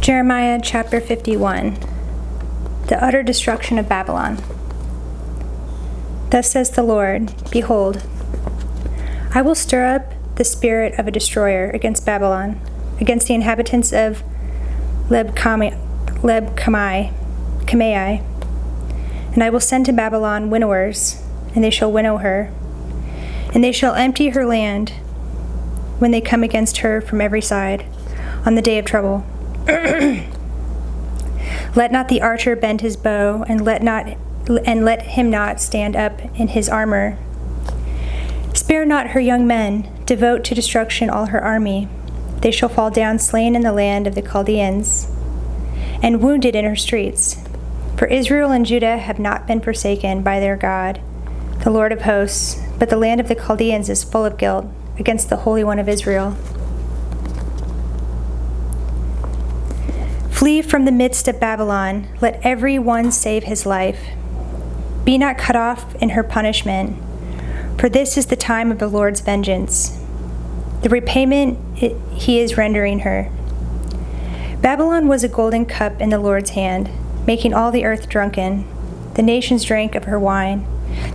Jeremiah chapter 51. The utter destruction of Babylon. Thus says the Lord, Behold, I will stir up the spirit of a destroyer against Babylon, against the inhabitants of Leb-Kamai, and I will send to Babylon winnowers, and they shall winnow her, and they shall empty her land when they come against her from every side on the day of trouble. Let not the archer bend his bow, and let him not stand up in his armor. Spare not her young men, devote to destruction all her army. They shall fall down slain in the land of the Chaldeans, and wounded in her streets. For Israel and Judah have not been forsaken by their God, the Lord of hosts, but the land of the Chaldeans is full of guilt against the Holy One of Israel. Flee from the midst of Babylon, let every one save his life. Be not cut off in her punishment, for this is the time of the Lord's vengeance, the repayment he is rendering her. Babylon was a golden cup in the Lord's hand, making all the earth drunken. The nations drank of her wine.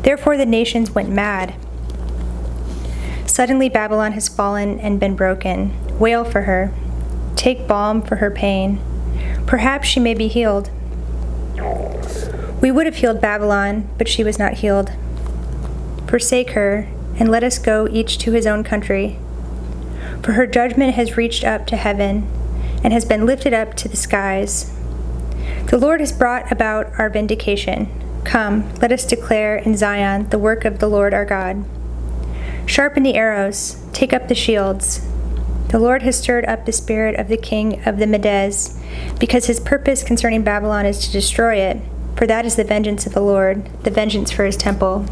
Therefore the nations went mad. Suddenly Babylon has fallen and been broken. Wail for her. Take balm for her pain. Perhaps she may be healed. We would have healed Babylon, but she was not healed. Forsake her, and let us go each to his own country. For her judgment has reached up to heaven, and has been lifted up to the skies. The Lord has brought about our vindication. Come, let us declare in Zion the work of the Lord our God. Sharpen the arrows, take up the shields. The Lord has stirred up the spirit of the king of the Medes, because his purpose concerning Babylon is to destroy it, for that is the vengeance of the Lord, the vengeance for his temple.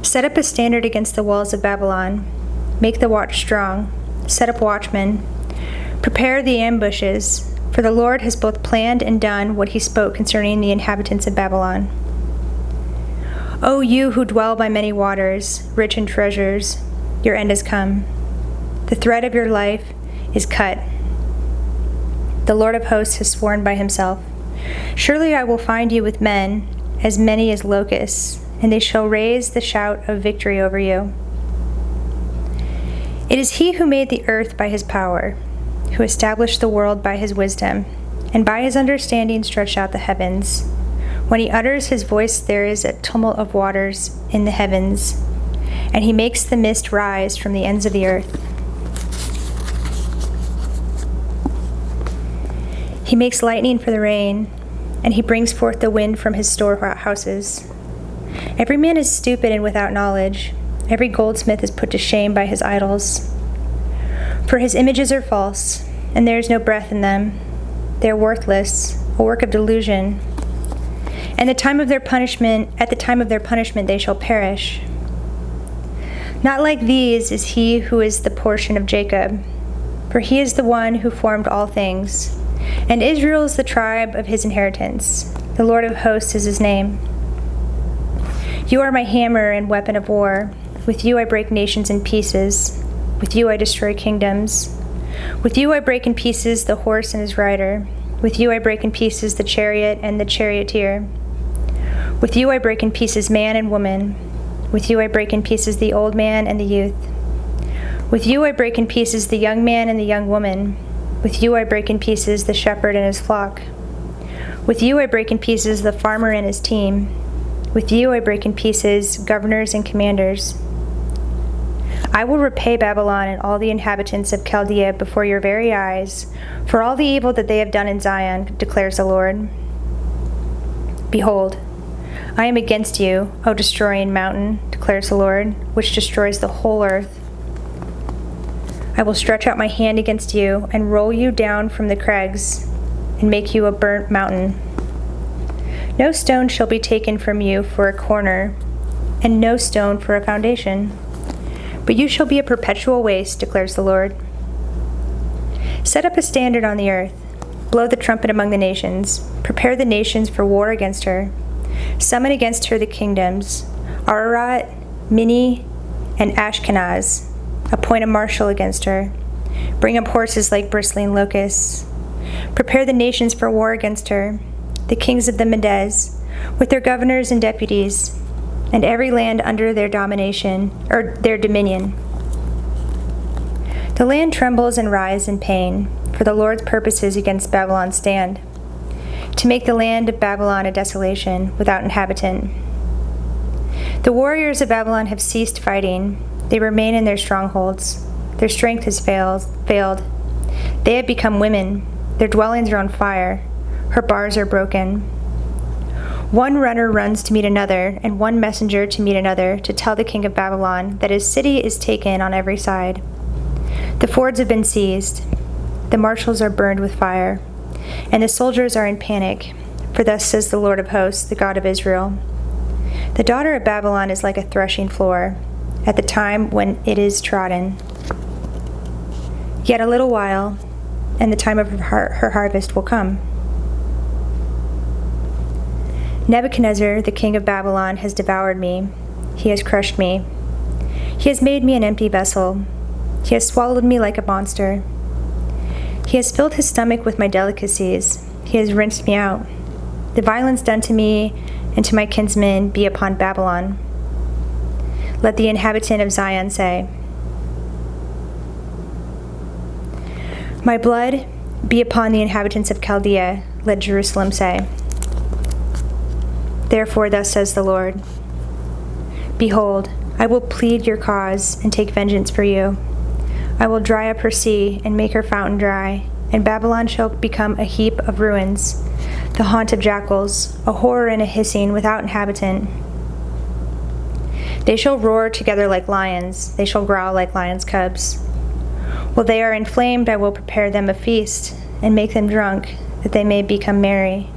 Set up a standard against the walls of Babylon. Make the watch strong. Set up watchmen. Prepare the ambushes, for the Lord has both planned and done what he spoke concerning the inhabitants of Babylon. O you who dwell by many waters, rich in treasures, your end has come. The thread of your life is cut. The Lord of hosts has sworn by himself, Surely I will find you with men, as many as locusts, and they shall raise the shout of victory over you. It is he who made the earth by his power, who established the world by his wisdom, and by his understanding stretched out the heavens. When he utters his voice, there is a tumult of waters in the heavens, and he makes the mist rise from the ends of the earth. He makes lightning for the rain, and he brings forth the wind from his storehouses. Every man is stupid and without knowledge. Every goldsmith is put to shame by his idols. For his images are false, and there is no breath in them. They are worthless, a work of delusion. And at the time of their punishment they shall perish. Not like these is he who is the portion of Jacob, for he is the one who formed all things, and Israel is the tribe of his inheritance. The Lord of hosts is his name. You are my hammer and weapon of war. With you I break nations in pieces. With you I destroy kingdoms. With you I break in pieces the horse and his rider. With you I break in pieces the chariot and the charioteer. With you I break in pieces man and woman. With you I break in pieces the old man and the youth. With you I break in pieces the young man and the young woman. With you I break in pieces the shepherd and his flock. With you I break in pieces the farmer and his team. With you I break in pieces governors and commanders. I will repay Babylon and all the inhabitants of Chaldea before your very eyes, for all the evil that they have done in Zion, declares the Lord. Behold, I am against you, O destroying mountain, declares the Lord, which destroys the whole earth. I will stretch out my hand against you and roll you down from the crags and make you a burnt mountain. No stone shall be taken from you for a corner, and no stone for a foundation. But you shall be a perpetual waste, declares the Lord. Set up a standard on the earth. Blow the trumpet among the nations. Prepare the nations for war against her. Summon against her the kingdoms, Ararat, Minni, and Ashkenaz. Appoint a marshal against her. Bring up horses like bristling locusts. Prepare the nations for war against her, the kings of the Medes, with their governors and deputies, and every land under their domination, or their dominion. The land trembles and writhes in pain, for the Lord's purposes against Babylon stand, to make the land of Babylon a desolation without inhabitant. The warriors of Babylon have ceased fighting. They remain in their strongholds. Their strength has failed. They have become women. Their dwellings are on fire. Her bars are broken. One runner runs to meet another, and one messenger to meet another, to tell the king of Babylon that his city is taken on every side. The fords have been seized. The marshals are burned with fire, and the soldiers are in panic. For thus says the Lord of hosts, the God of Israel: the daughter of Babylon is like a threshing floor at the time when it is trodden. Yet a little while, and the time of her harvest will come. Nebuchadnezzar, the king of Babylon, has devoured me. He has crushed me. He has made me an empty vessel. He has swallowed me like a monster. He has filled his stomach with my delicacies. He has rinsed me out. The violence done to me and to my kinsmen be upon Babylon. Let the inhabitant of Zion say, my blood be upon the inhabitants of Chaldea. Let Jerusalem say, therefore thus says the Lord, behold, I will plead your cause and take vengeance for you. I will dry up her sea and make her fountain dry, and Babylon shall become a heap of ruins, the haunt of jackals, a horror and a hissing without inhabitant. They shall roar together like lions, they shall growl like lions' cubs. While they are inflamed, I will prepare them a feast, and make them drunk, that they may become merry.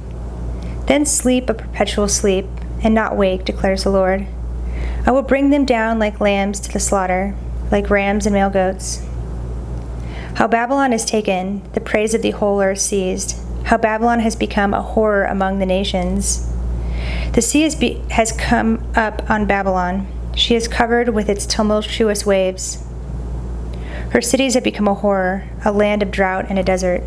Then sleep a perpetual sleep, and not wake, declares the Lord. I will bring them down like lambs to the slaughter, like rams and male goats. How Babylon is taken, the praise of the whole earth seized. How Babylon has become a horror among the nations. The sea has come up on Babylon. She is covered with its tumultuous waves. Her cities have become a horror, a land of drought and a desert,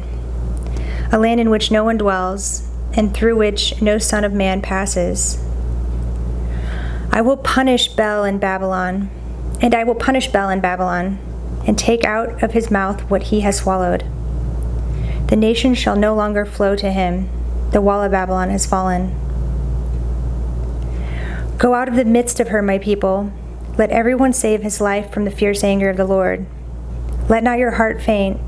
a land in which no one dwells, and through which no son of man passes. I will punish Bel in Babylon, and take out of his mouth what he has swallowed. The nation shall no longer flow to him. The wall of Babylon has fallen. Go out of the midst of her, my people. Let everyone save his life from the fierce anger of the Lord. Let not your heart faint,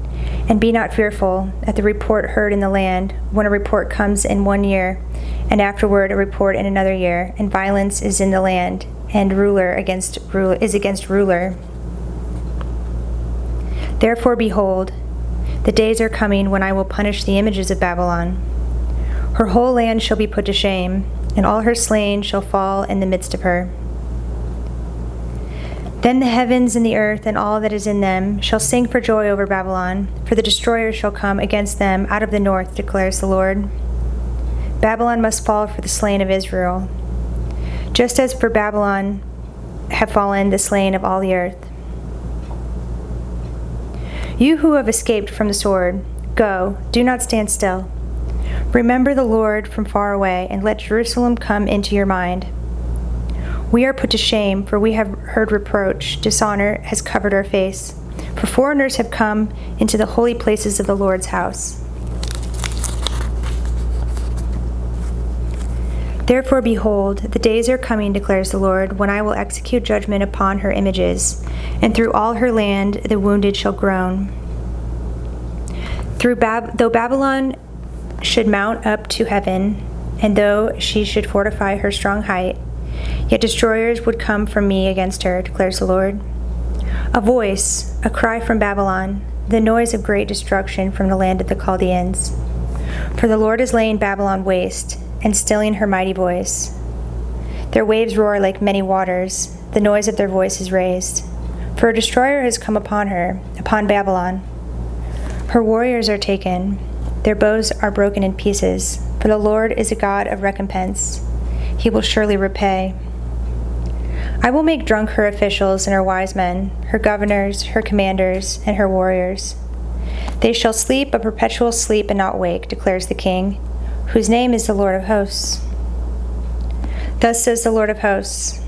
and be not fearful at the report heard in the land, when a report comes in 1 year, and afterward a report in another year, and violence is in the land, and ruler is against ruler. Therefore, behold, the days are coming when I will punish the images of Babylon. Her whole land shall be put to shame, and all her slain shall fall in the midst of her. Then the heavens and the earth and all that is in them shall sing for joy over Babylon, for the destroyer shall come against them out of the north, declares the Lord. Babylon must fall for the slain of Israel, just as for Babylon have fallen the slain of all the earth. You who have escaped from the sword, go, do not stand still. Remember the Lord from far away, and let Jerusalem come into your mind. We are put to shame, for we have heard reproach. Dishonor has covered our face. For foreigners have come into the holy places of the Lord's house. Therefore, behold, the days are coming, declares the Lord, when I will execute judgment upon her images, and through all her land the wounded shall groan. Though Babylon should mount up to heaven, and though she should fortify her strong height, yet destroyers would come from me against her, declares the Lord. A voice, a cry from Babylon, the noise of great destruction from the land of the Chaldeans. For the Lord is laying Babylon waste, and stilling her mighty voice. Their waves roar like many waters, the noise of their voice is raised. For a destroyer has come upon her, upon Babylon. Her warriors are taken, their bows are broken in pieces, for the Lord is a God of recompense. He will surely repay. I will make drunk her officials and her wise men, her governors, her commanders, and her warriors. They shall sleep a perpetual sleep and not wake, declares the King, whose name is the Lord of hosts. Thus says the Lord of hosts,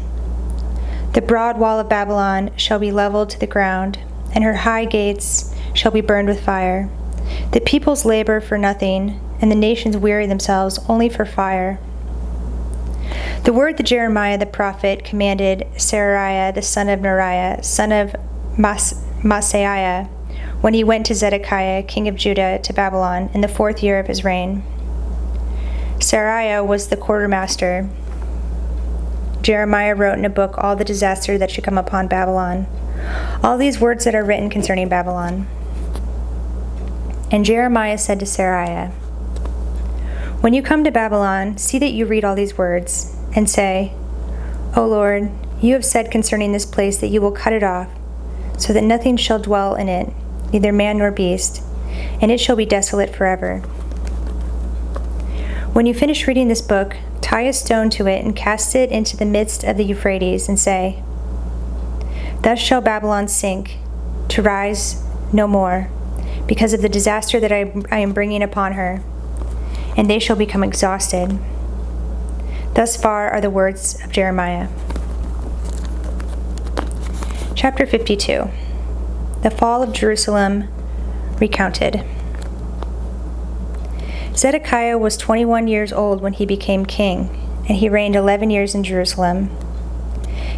the broad wall of Babylon shall be leveled to the ground, and her high gates shall be burned with fire. The peoples labor for nothing, and the nations weary themselves only for fire. The word that Jeremiah the prophet commanded Seraiah the son of Neriah, son of Maaseiah, when he went to Zedekiah, king of Judah, to Babylon in the 4th year of his reign. Seraiah was the quartermaster. Jeremiah wrote in a book all the disaster that should come upon Babylon, all these words that are written concerning Babylon. And Jeremiah said to Seraiah, when you come to Babylon, see that you read all these words, and say, O Lord, you have said concerning this place that you will cut it off, so that nothing shall dwell in it, neither man nor beast, and it shall be desolate forever. When you finish reading this book, tie a stone to it and cast it into the midst of the Euphrates, and say, thus shall Babylon sink, to rise no more, because of the disaster that I am bringing upon her, and they shall become exhausted. Thus far are the words of Jeremiah. Chapter 52. The Fall of Jerusalem, Recounted. Zedekiah was 21 years old when he became king, and he reigned 11 years in Jerusalem.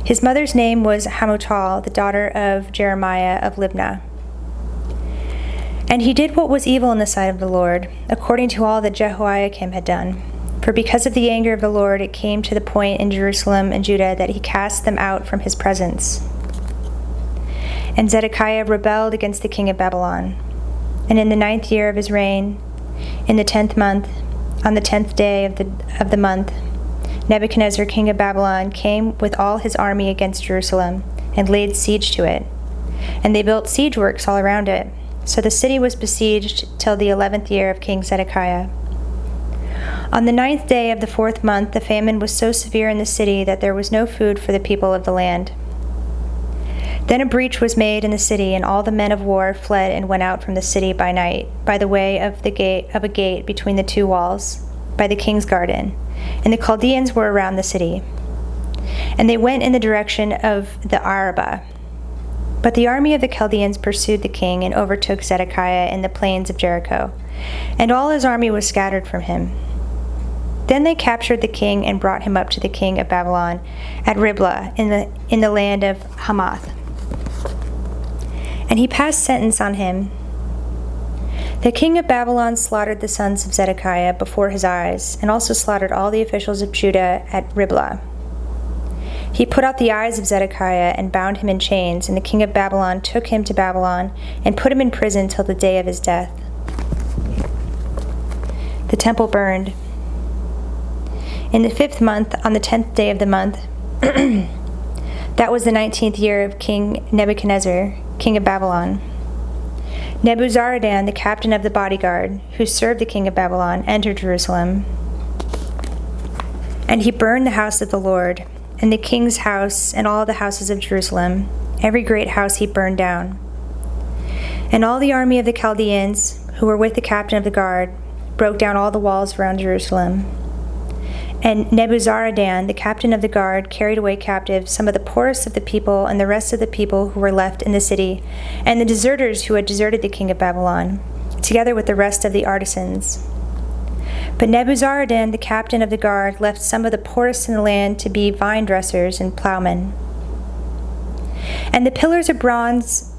His mother's name was Hamutal, the daughter of Jeremiah of Libnah. And he did what was evil in the sight of the Lord, according to all that Jehoiachin had done. For because of the anger of the Lord, it came to the point in Jerusalem and Judah that he cast them out from his presence. And Zedekiah rebelled against the king of Babylon. And in the 9th year of his reign, in the 10th month, on the 10th day of the month, Nebuchadnezzar, king of Babylon, came with all his army against Jerusalem and laid siege to it. And they built siege works all around it. So the city was besieged till the 11th year of King Zedekiah. On the 9th day of the 4th month, the famine was so severe in the city that there was no food for the people of the land. Then a breach was made in the city, and all the men of war fled and went out from the city by night, by the way of a gate between the two walls, by the king's garden, and the Chaldeans were around the city. And they went in the direction of the Arabah. But the army of the Chaldeans pursued the king and overtook Zedekiah in the plains of Jericho, and all his army was scattered from him. Then they captured the king and brought him up to the king of Babylon at Riblah in the land of Hamath. And he passed sentence on him. The king of Babylon slaughtered the sons of Zedekiah before his eyes, and also slaughtered all the officials of Judah at Riblah. He put out the eyes of Zedekiah and bound him in chains, and the king of Babylon took him to Babylon and put him in prison till the day of his death. The temple burned. In the 5th month, on the 10th day of the month, that was the 19th year of King Nebuchadnezzar, king of Babylon, Nebuzaradan, the captain of the bodyguard, who served the king of Babylon, entered Jerusalem. And he burned the house of the Lord, and the king's house, and all the houses of Jerusalem. Every great house he burned down. And all the army of the Chaldeans, who were with the captain of the guard, broke down all the walls around Jerusalem. And Nebuzaradan, the captain of the guard, carried away captive some of the poorest of the people and the rest of the people who were left in the city, and the deserters who had deserted the king of Babylon, together with the rest of the artisans. But Nebuzaradan, the captain of the guard, left some of the poorest in the land to be vine dressers and plowmen. And the pillars of bronze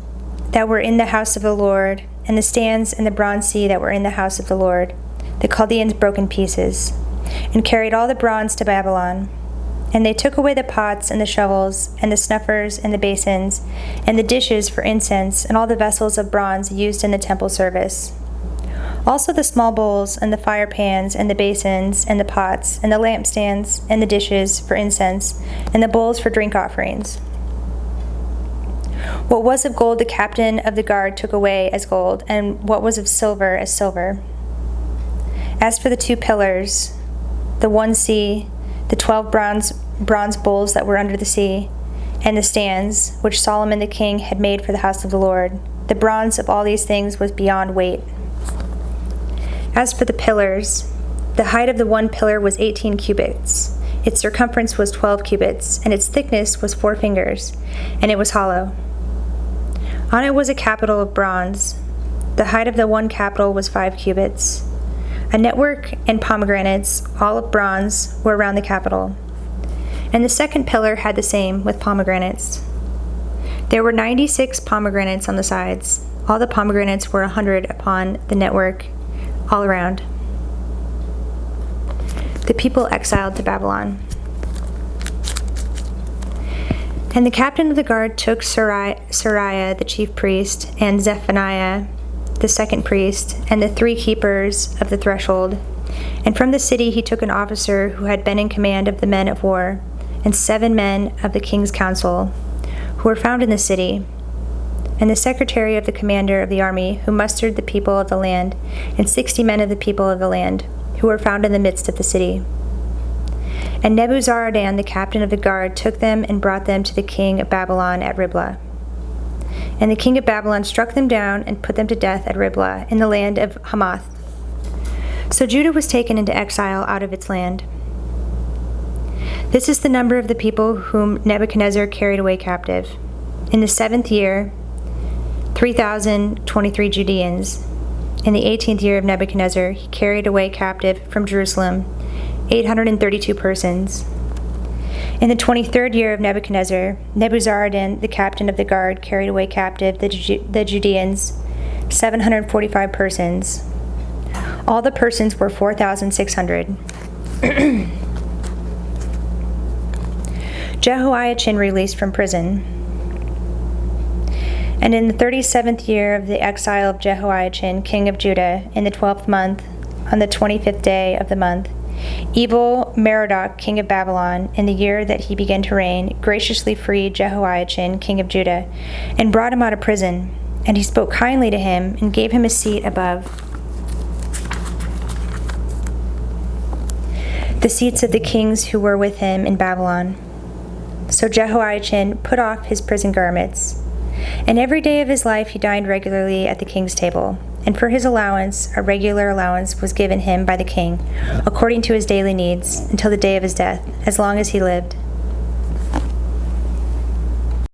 that were in the house of the Lord, and the stands and the bronze sea that were in the house of the Lord, the Chaldeans broke in pieces, and carried all the bronze to Babylon. And they took away the pots and the shovels, and the snuffers and the basins, and the dishes for incense, and all the vessels of bronze used in the temple service. Also the small bowls, and the fire pans, and the basins, and the pots, and the lampstands, and the dishes for incense, and the bowls for drink offerings. What was of gold the captain of the guard took away as gold, and what was of silver as silver. As for the 2 pillars, the one sea, the 12 bronze bowls that were under the sea, and the stands, which Solomon the king had made for the house of the Lord, The bronze of all these things was beyond weight. As for the pillars, the height of the one pillar was 18 cubits. Its circumference was 12 cubits, and its thickness was 4 fingers, and it was hollow. On it was a capital of bronze. The height of the one capital was 5 cubits. A network and pomegranates, all of bronze, were around the capital. And the second pillar had the same, with pomegranates. There were 96 pomegranates on the sides. All the pomegranates were 100 upon the network, all around. The people exiled to Babylon. And the captain of the guard took Sariah the chief priest, and Zephaniah the second priest, and the 3 keepers of the threshold. And from the city he took an officer who had been in command of the men of war, and 7 men of the king's council, who were found in the city, and the secretary of the commander of the army, who mustered the people of the land, and 60 men of the people of the land, who were found in the midst of the city. And Nebuzaradan, the captain of the guard, took them and brought them to the king of Babylon at Riblah. And the king of Babylon struck them down and put them to death at Riblah, in the land of Hamath. So Judah was taken into exile out of its land. This is the number of the people whom Nebuchadnezzar carried away captive. In the 7th year, 3,023 Judeans. In the 18th year of Nebuchadnezzar, he carried away captive from Jerusalem 832 persons. In the 23rd year of Nebuchadnezzar, Nebuzaradan, the captain of the guard, carried away captive the Judeans 745 persons. All the persons were 4,600. Jehoiachin released from prison. And in the 37th year of the exile of Jehoiachin, king of Judah, in the 12th month, on the 25th day of the month, evil Merodach, king of Babylon, in the year that he began to reign, graciously freed Jehoiachin, king of Judah, and brought him out of prison. And he spoke kindly to him and gave him a seat above the seats of the kings who were with him in Babylon. So Jehoiachin put off his prison garments, and every day of his life he dined regularly at the king's table. And for his allowance, a regular allowance was given him by the king, according to his daily needs, until the day of his death, as long as he lived.